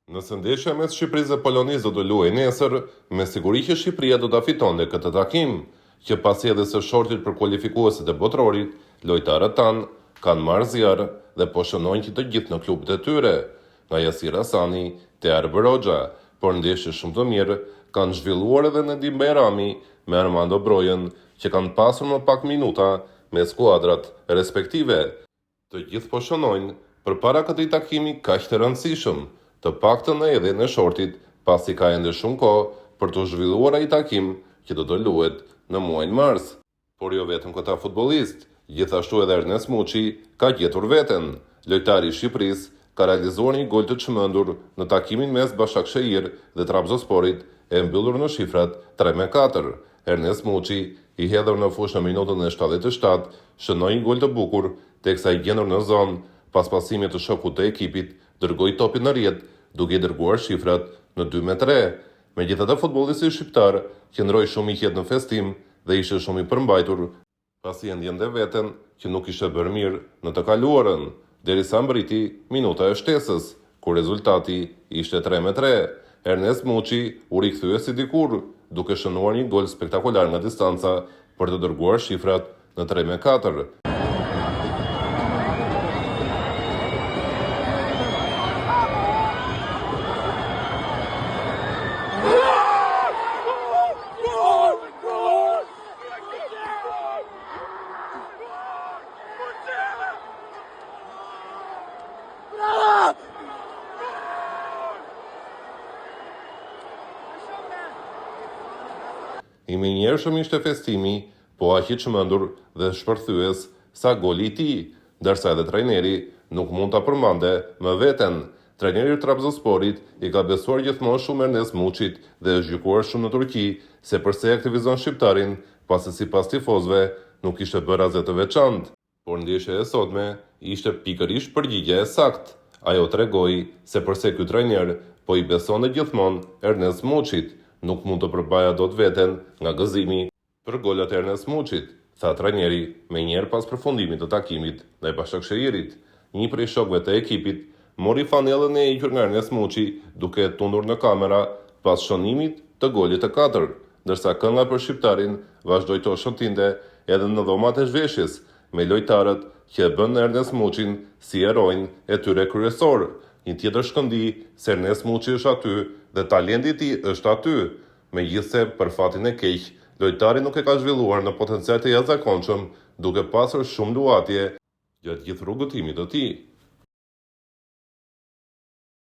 Nëse ndeshja mes Shqipërisë dhe Polonisë do të luajë nesër, me siguri që Shqipëria do ta fitonte këtë takim, që pasi edhe së shortit për kualifikuesit e botrorit, lojtarët tanë kanë marrë zjarr dhe po shënojnë që të gjithë në klubet e tyre, nga Yasir Hasani te Arber Hoxha, por ndeshje shumë të mirë kanë zhvilluar edhe Nedim Bajrami me Armando Brojen, që kanë pasur më pak minuta me skuadrat respektive. Të gjithë po shënojnë përpara këtij takimi kaq të rëndësishëm, të paktën edhe në shortit, pasi ka ende shumë kohë për të zhvilluar ai takim që do të luhet në muajin mars. Por jo vetëm këta futbollistë, gjithashtu edhe Ernest Muçi ka gjetur veten. Lojtari i Shqipërisë ka realizuar një gol të çmendur në takimin mes Başakşehir dhe Trabzonsporit, e mbyllur në shifrat 3-4. Ernest Muçi, i hedhur në fushë në minutën e 77, shënoi një gol të bukur, teksa i gjendur në zonë pas pasimit të shokut të ekipit, dërgoi topin në rrjet, duke i dërguar shifrat në 2-3. Megjithatë, futbollisti shqiptar qëndroi shumë i qetë në festim dhe ishte shumë i përmbajtur, pasi e ndjente veten që nuk ishte bërë mirë në të kaluarën, derisa mbriti minuta e shtesës, ku rezultati ishte 3-3. Ernest Muçi u rikthye si dikur, duke shënuar një gol spektakolar nga distanca për të dërguar shifrat në 3-4. I menjëhershëm ishte festimi, po aq i çmendur dhe shpërthyes sa goli i tij, ndërsa edhe trajneri nuk mund ta përmande më veten. Trajneri i Trabzonsporit i ka besuar gjithmonë shumë Ernest Muçit dhe është gjykuar shumë në Turqi se përse aktivizon shqiptarin, pasi sipas tifozëve nuk ishte bërë asgjë të veçantë. Por ndeshja e sotme ishte pikërisht përgjigje e saktë. Ajo tregoi se përse ky trajner po i besonte gjithmonë Ernest Muçit, nuk mund të përbaja dot veten nga gëzimi për golat e Ernest Muçit, tha trajneri menjëherë pas përfundimit të takimit ndaj Başakşehirit. Një prej shokëve të ekipit mori fanellën e hequr nga Ernest Muçi, duke e tundur në kamera pas shënimit të golit të 4, ndërsa kënga për shqiptarin vazhdoi të shëntinte edhe në dhomat e zhveshjes, me lojtarët që e bën Ernest Muçin si heroin e tyre kryesor. Një tjetër shkëndi se Ernest Muçi është aty dhe talenti i tij është aty, megjithse për fatin e keq, lojtari nuk e ka zhvilluar në potencial të jashtëzakonshëm, duke pasur shumë luatje gjatë gjithë rrugëtimit të tij.